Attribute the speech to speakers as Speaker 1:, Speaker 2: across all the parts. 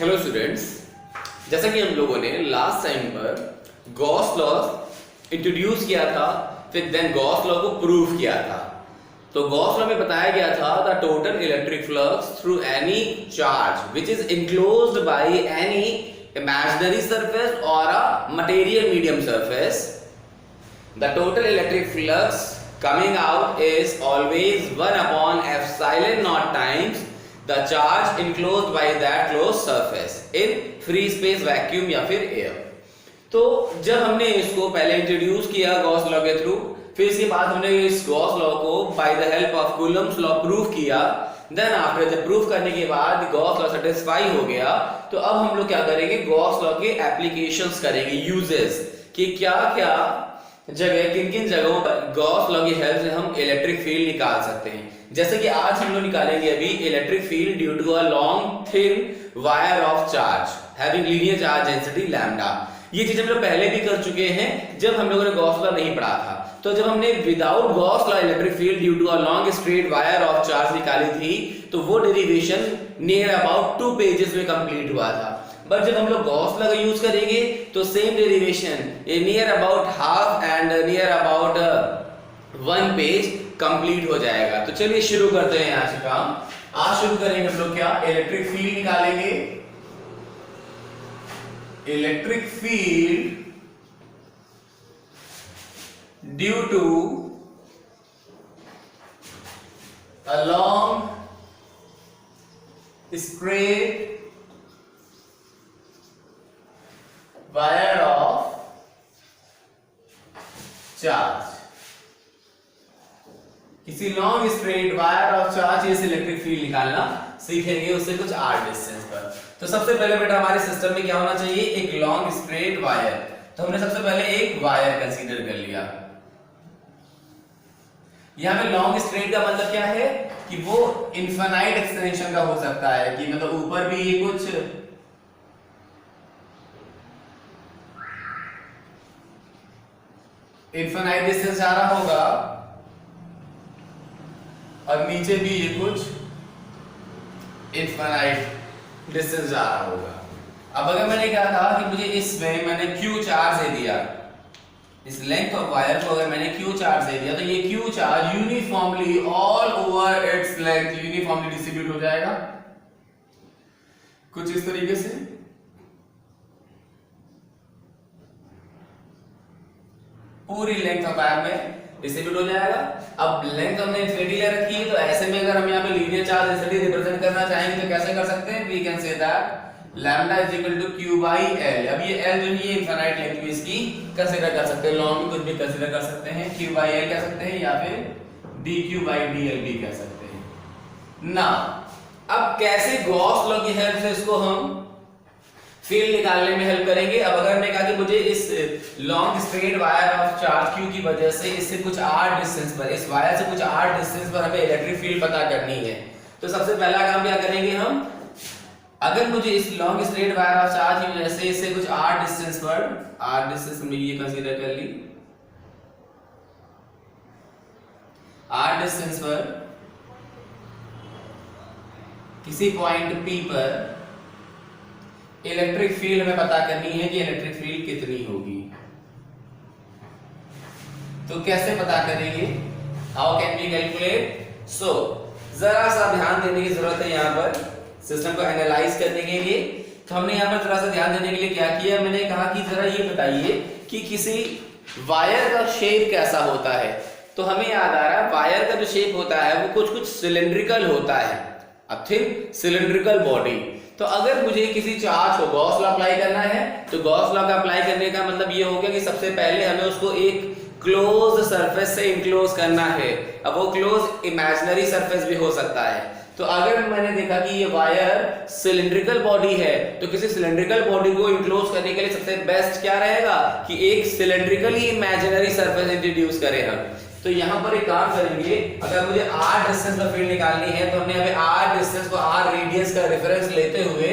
Speaker 1: Hello students, जैसा कि हम लोगों ने लास्ट टाइम पर गॉस लॉ इंट्रोड्यूस किया था, फिर देन गॉस लॉ को प्रूव किया था। तो गॉस लॉ में बताया गया था the total electric flux through any charge which is enclosed by any imaginary surface और a material medium surface, the total electric flux coming out is always 1 upon epsilon naught times the charge enclosed by that closed surface in free space vacuum या फिर air। तो जब हमने इसको पहले introduce किया Gauss law के through, फिर इसके बाद हमने इस गॉस लॉ को bye the help of Coulomb's law prove किया। देन आफ्टर जब प्रूव करने के बाद गॉस लॉ सेटिस्फाई हो गया, तो अब हम लोग क्या करेंगे, गॉस लॉ के एप्लीकेशंस करेंगे, यूजेस कि क्या क्या जगह किन किन जगहों पर गॉस लॉ की हेल्प से हम इलेक्ट्रिक फील्ड निकाल सकते हैं। जैसे कि आज हम लोग निकालेंगे अभी electric field due to a long thin wire of charge having linear charge density lambda. ये चीज हम लोग पहले भी कर चुके हैं जब हम लोगों ने गॉस लॉ नहीं पढ़ा था। तो जब हमने without Gauss law electric field due to a long straight wire of charge निकाली थी, तो वो डेरिवेशन नियर अबाउट 2 पेजेस में कंप्लीट हुआ था। बट जब हम लोग गॉस लॉ का यूज करेंगे तो same derivation near about half and near about 1 page complete हो जाएगा। तो चलिए शुरू करते हैं आज का काम। आज शुरू करेंगे हम लोग क्या, इलेक्ट्रिक फील्ड निकालेंगे। Electric field due to a long straight wire of charge. किसी long straight wire of charge से इलेक्ट्रिक फील्ड निकालना सीखेंगे, उससे कुछ आर डिस्टेंस पर। तो सबसे पहले बेटा हमारे सिस्टम में क्या होना चाहिए, एक लॉन्ग स्ट्रेट वायर। तो हमने सबसे पहले एक वायर कंसीडर कर लिया। यहां पे लॉन्ग स्ट्रेट का मतलब क्या है कि वो इनफाइनाइट एक्सटेंशन का हो सकता है, कि मतलब ऊपर भी ये कुछ इनफाइनाइट डिस्टेंस जा रहा होगा और नीचे भी ये कुछ इनफाइनाइट डिस्टेंस जा रहा होगा। अब अगर मैंने कहा था कि मुझे इसमें मैंने Q चार्ज दे दिया, इस लेंथ ऑफ वायर को अगर मैंने Q चार्ज दे दिया, तो ये Q charge uniformly all over its length uniformly distribute हो जाएगा कुछ इस तरीके से। पूरी लेंथ ऑफ वायर में डिस्ट्रीब्यूट हो जाएगा। अब लेंथ हमने इनफिनिटी ले रखी है, तो ऐसे में अगर हम यहाँ पे लीनियर चार्ज डेंसिटी रिप्रेजेंट करना चाहेंगे तो कैसे कर सकते हैं, we can say that lambda is equal to Q by L। अब ये L जो है इनफाइनाइट लेंथ भी इसकी कंसीडर कर सकते हैं, लॉन्ग भी कुछ भी कंसीडर कर सकते हैं, Q बाई L कह सकते हैं या फिर dQ बाई DL भी कह सकते हैं ना। अब कैसे गॉस लॉ की हेल्प से इसको हम फील्ड निकालने में हेल्प करेंगे। अब अगर मैं कहा कि मुझे इस long straight wire of charge Q की वजह से इससे कुछ r डिस्टेंस पर, इस वायर से कुछ r डिस्टेंस पर हमें इलेक्ट्रिक फील्ड पता करनी है, तो सबसे पहला काम क्या करेंगे हम, अगर मुझे इस long straight wire of charge की वजह से इससे कुछ r डिस्टेंस पर, r डिस्टेंस में ये कंसीडर कर ली, r डिस्टेंस पर किसी पॉइंट P पर इलेक्ट्रिक फील्ड हमें पता करनी है कि इलेक्ट्रिक फील्ड कितनी होगी। तो कैसे पता करेंगे, हाउ कैन वी कैलकुलेट। सो जरा सा ध्यान देने की जरूरत है यहाँ पर सिस्टम को एनालाइज करने के लिए। तो हमने यहाँ पर जरा सा ध्यान देने के लिए क्या किया, मैंने कहा कि जरा ये बताइए कि किसी वायर का शेप कैसा होता है। तो हमें याद आ रहा है वायर का जो शेप होता है वो कुछ कुछ सिलेंड्रिकल होता है, अ थिन सिलेंड्रिकल बॉडी। तो अगर मुझे किसी चार्ज को गॉस लॉ अप्लाई करना है, तो गॉस लॉ का अप्लाई करने का मतलब ये हो गया कि सबसे पहले हमें उसको एक क्लोज सरफेस से इनक्लोज करना है। अब वो क्लोज इमेजिनरी सरफेस भी हो सकता है। तो अगर मैंने देखा कि ये वायर सिलिंड्रिकल बॉडी है, तो किसी सिलिंड्रिकल बॉडी को इनक्लोज करने के लिए सबसे बेस्ट क्या रहेगा कि एक सिलिंड्रिकली इमेजिनरी सरफेस इंट्रोड्यूस करें हम। तो यहां पर एक काम करेंगे, अगर मुझे r डिस्टेंस पर फील्ड निकालनी है, तो हमने यहाँ पे r डिस्टेंस को r रेडियस का रेफरेंस लेते हुए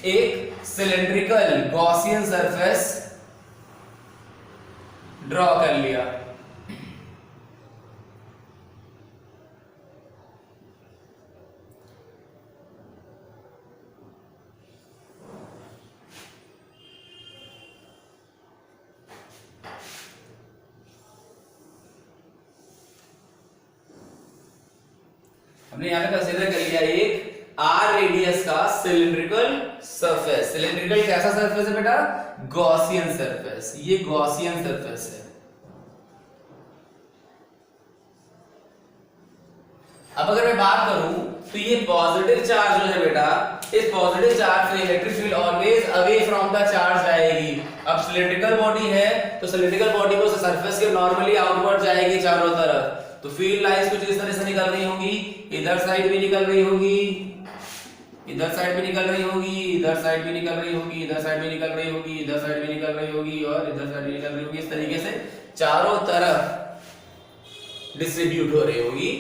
Speaker 1: एक सिलिंड्रिकल गॉसियन सरफेस ड्रॉ कर लिया। हमने यहाँ पे कंसीडर कर लिया एक आर रेडियस का सिलिंड्रिकल सरफेस। सिलिंड्रिकल कैसा सरफेस है बेटा? Gaussian surface. ये गॉसियन सरफेस है। अब अगर मैं बात करूं तो ये पॉजिटिव चार्ज जो है बेटा, इस पॉजिटिव चार्ज से electric field always away from the charge जाएगी। अब सिलिंड्रिकल बॉडी है तो सिलिंड्रिकल बॉडी को सरफेस के नॉर्मली आउटवर्ड जाएगी चारों तरफ, तो फील्ड लाइंस कुछ इस तरह से निकल रही होंगी, इधर साइड भी निकल रही होगी, इधर साइड भी निकल रही होगी, इधर साइड भी निकल रही होगी, इधर साइड भी निकल रही होगी, इधर साइड भी निकल रही होगी और इधर साइड भी निकल रही होगी। इस तरीके से चारों तरफ डिस्ट्रीब्यूट हो रही होगी।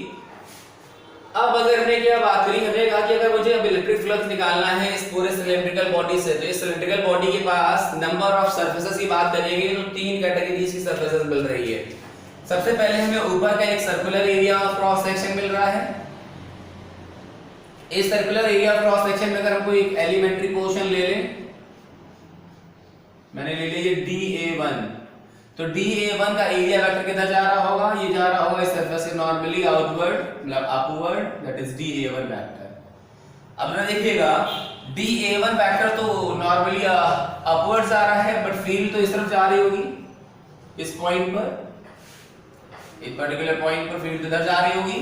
Speaker 1: अब अगर हमने क्या बात करी, हमने कहा कि अगर मुझे अब इलेक्ट्रिक फ्लक्स निकालना है इस पूरे सिलिंड्रिकल बॉडी से, तो इस सिलिंड्रिकल बॉडी के पास नंबर ऑफ सरफेसेस की बात करेंगे तो 3 कैटेगरीज की सरफेसेस मिल रही है। सबसे पहले हमें ऊपर का एक circular area of cross section मिल रहा है। इस circular area of cross section में अगर हम कोई एक एलिमेंट्री पोर्शन ले लें, मैंने ले लिया ये dA1, तो dA1 का एरिया वेक्टर किधर जा रहा होगा? ये जा रहा होगा इस सरफेस से नॉर्मली आउटवर्ड, मतलब upward, that is dA1 vector. अब ना देखिएगा dA1 वेक्टर तो नॉर्मली अपवर्ड जा रहा है, बट फील्ड तो इस तरफ जा रही होगी, इस पॉइंट पर, इस पर्टिकुलर पॉइंट पर फील्ड इधर जा रही होगी।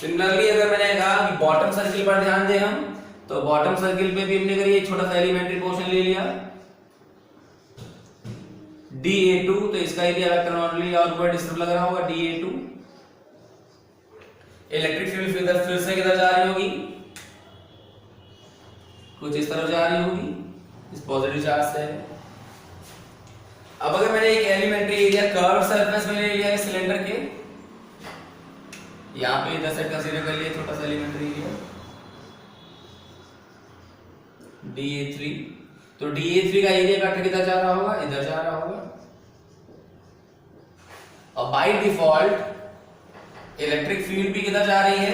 Speaker 1: सिमिलरली अगर मैंने कहा कि बॉटम सर्किल पर ध्यान दें हम, तो बॉटम सर्किल पे भी हमने करिए छोटा सा एलिमेंट्री पोर्शन ले लिया dA2, तो इसका एरिया वेक्टर नॉर्मली आउटवर्ड इस तरफ लग रहा होगा dA2। इलेक्ट्रिक फील्ड फिर से किधर जा रही होगी? कुछ इस तरफ जा रही होगी, इस पॉजिटिव चार्ज से। अब अगर मैंने एक एलिमेंट्री एरिया कर्व सरफेस में ले लिया है सिलेंडर के, यहां पे इधर से कंसीडर कर लिया छोटा सा एलिमेंट्री एरिया dA3, तो dA3 का एरिया वेक्टर किधर जा रहा होगा? इधर जा रहा होगा। और बाय डिफॉल्ट इलेक्ट्रिक फील्ड भी किधर जा रही है?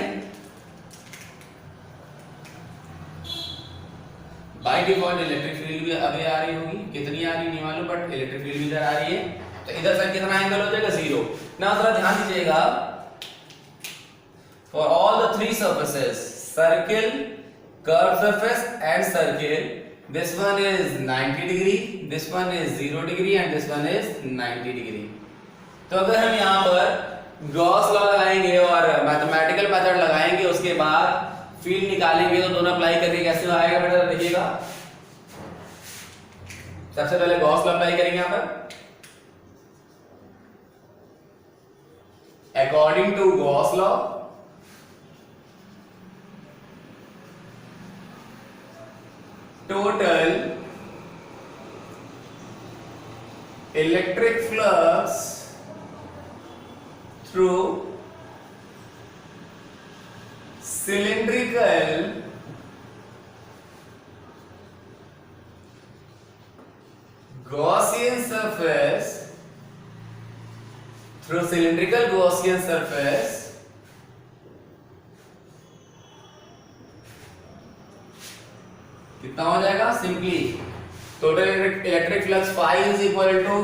Speaker 1: बाय डिफॉल्ट इलेक्ट्रिक फील्ड भी अभी आ रही होगी, कितनी आ रही नहीं मालूम, बट इलेक्ट्रिक फील्ड भी इधर आ रही है। तो इधर से कितना एंगल हो जाएगा? 0 ना। जरा ध्यान दीजिएगा, for all the 3 surfaces, circle, curve surface and circle, this one is 90 degree, this one is 0 degree and this one is 90 degree। तो अगर हम यहाँ पर गॉस लॉ लगाएंगे और मैथमेटिकल मेथड लगाएंगे, उसके बाद फील्ड निकालेंगे, तो दोनों अप्लाई करके कैसे आएगा बेटा? देखिएगा, सबसे पहले गॉस लॉ अप्लाई करेंगे यहाँ पर। According to Gauss law, total electric flux through cylindrical Gaussian surface, through cylindrical Gaussian surface कितना हो जाएगा? Simply total electric flux phi is equal to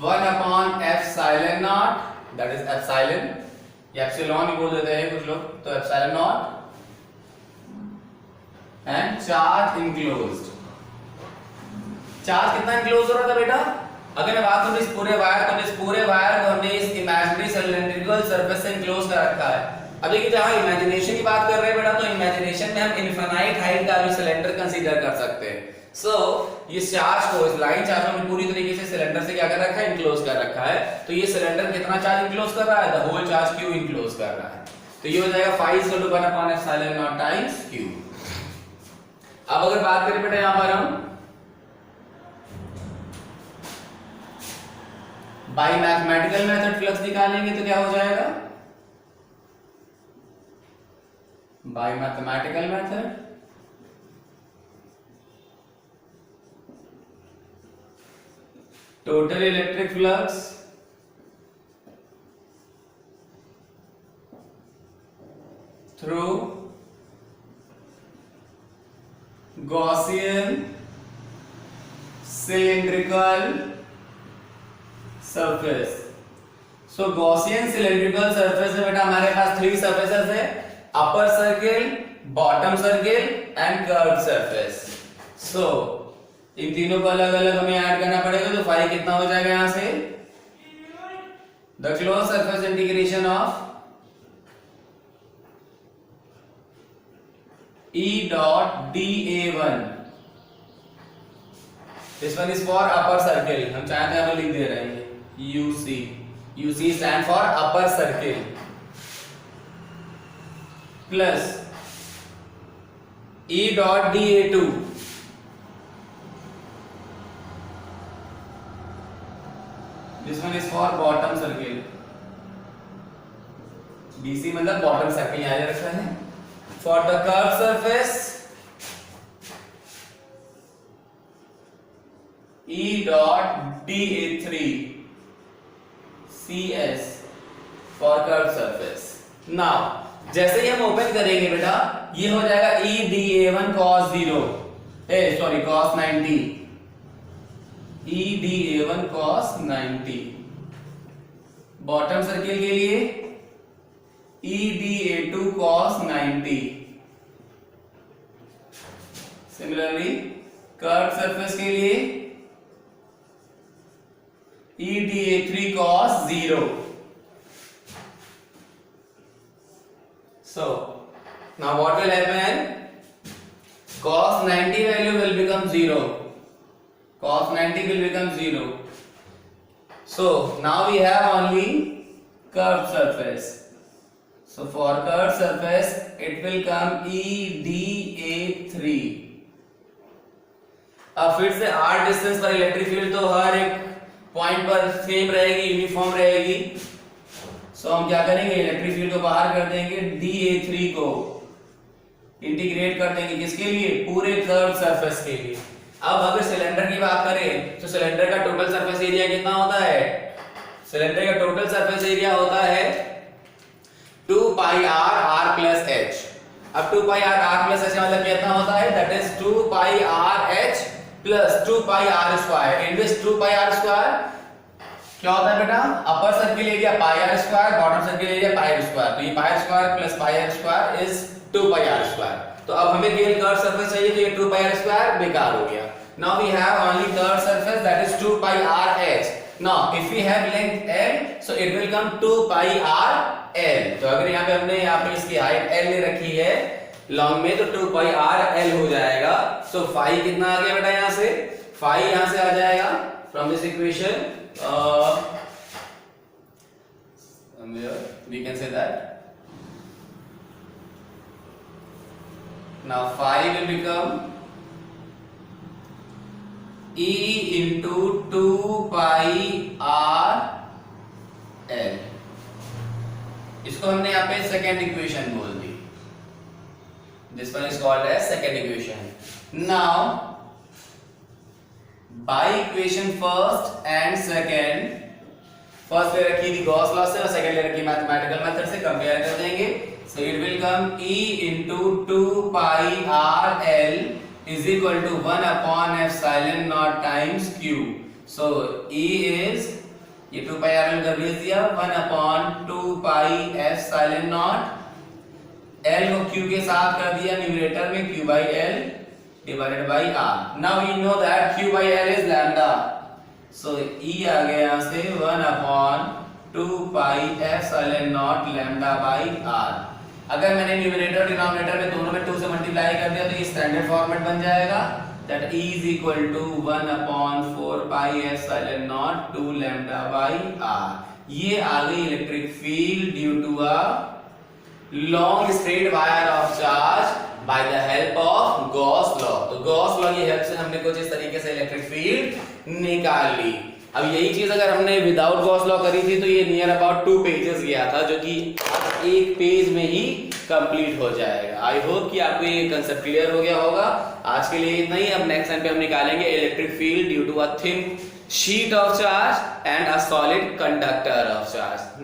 Speaker 1: 1 upon epsilon naught, that is epsilon, या epsilon भी बोल देते हैं कुछ लोग, तो epsilon not and charge enclosed. Charge कितना इनक्लोज हो रहा था बेटा? अगर मैं बात करूं इस पूरे वायर को, इस पूरे वायर को हमने इस इमेजिनरी सिलिंड्रिकल सरफेस से इनक्लोज कर रखा है। अब देखिए जहां इमेजिनेशन की बात कर रहे हैं बेटा, तो इमेजिनेशन में हम इनफिनाइट हाइट का भी सिलेंडर कंसीडर कर सकते हैं। सो ये चार्ज को, इस लाइन चार्ज को हमने पूरी तरीके से सिलेंडर से क्या कर रखा है? इनक्लोज कर रखा है। तो ये सिलेंडर कितना चार्ज इनक्लोज कर रहा है? The whole charge Q enclose कर रहा है। तो ये हो जाएगा phi is equal to 1 upon epsilon naught times q। अब अगर बात करें बेटा यहां पर हम बाय मैथमेटिकल मेथड फ्लक्स निकालेंगे, तो क्या हो जाएगा? by mathematical method total electric flux through Gaussian cylindrical surface so Gaussian cylindrical surface में बेटा हमारे पास 3 सरफेसेस है, upper circle, bottom circle and curved surface. So इन तीनों को अलग अलग हमें ऐड करना पड़ेगा, तो फाई कितना हो जाएगा यहां से, the close surface integration of E dot dA1, this one is for upper circle, हम चाहते हैं हम लिख दे रहे हैं UC, UC stand for upper circle, plus E dot dA2, this one is for bottom circle, BC मतलब bottom circle याद रखा है। For the curved surface, E dot dA3, CS for curved surface. Now, जैसे ही हम open करेंगे बेटा, ये हो जाएगा E dA1 cos 0, cos 90, E dA1 cos 90। Bottom circle के लिए E dA2 cos 90। Similarly curve surface के लिए E dA3 cos 0। So now what will happen? Cos 90 value will become 0. Cos 90 will become 0. So now we have only curved surface. So for curved surface it will come E dA3। अब फिर से r distance पर electric field तो हर एक point पर same रहेगी, uniform रहेगी। सो हम क्या करेंगे, इलेक्ट्रिक फील्ड को बाहर कर देंगे, dA3 को इंटीग्रेट कर देंगे किसके लिए, पूरे कर्व सरफेस के लिए। अब अगर सिलेंडर की बात करें तो सिलेंडर का टोटल सरफेस एरिया कितना होता है, सिलेंडर का टोटल सरफेस एरिया होता है 2 pi r plus h। अब 2 pi r plus h मतलब कितना होता है, that is 2 pi r h plus 2 pi r square। In this 2 pi r square क्या होता है बेटा, upper circle area pi r square, bottom circle area pi r square। तो ये pi r square plus pi r square is 2 pi r square। तो अब हमें केवल कर्व सरफेस चाहिए, तो ये 2 pi r square बेकार हो गया। Now we have only curve surface that is 2 pi r h। Now if we have length l, so it will come 2 pi r l। तो अगर यहाँ पे हमने यहाँ पे इसकी हाइट l ले रखी है लॉन्ग में, तो 2 pi r l हो जाएगा। सो फाई कितना आ गया बेटा, यहाँ से फाई यहाँ से आ जाएगा from this equation, we can say that now phi will become E into 2 pi r l। इसको हमने यहाँ पे सेकेंड इक्वेशन बोल दी, this one is called as second equation. Now by equation first and second, first ले रखी थी Gauss law से और सेकेंड ले रखी मैथमेटिकल मेथड से, कंपेयर कर देंगे। सो it will come E into 2 pi r l is equal to 1 upon epsilon naught times q। So E is, ये 2 pi r l कर दिया, 1 upon 2 pi epsilon naught, l को q के साथ कर दिया न्यूमरेटर में, q by l divided by r। Now we know that q by l is lambda। So E आ गया यहाँ से 1 upon 2 pi epsilon naught lambda by r। अगर मैंने न्यूमरेटर और डिनोमिनेटर में दोनों में 2 से मल्टीप्लाई कर दिया तो ये स्टैंडर्ड फॉर्मेट बन जाएगा, that E is equal to 1 upon 4 pi epsilon naught 2 lambda by r। ये आ गई electric field due to a long straight wire of charge by the help of Gauss law. तो गॉस लॉ की help से हमने कुछ इस तरीके से इलेक्ट्रिक फील्ड निकाल ली। अब यही चीज अगर हमने विदाउट गॉस लॉ करी थी तो ये नियर अबाउट 2 पेजेस गया था, जो कि एक पेज में ही कंप्लीट हो जाएगा। आई होप कि आपको ये कंसेप्ट क्लियर हो गया होगा। आज के लिए इतना ही। अब नेक्स्ट टाइम पे हम निकालेंगे electric field due to a thin sheet of charge and a solid conductor of charge.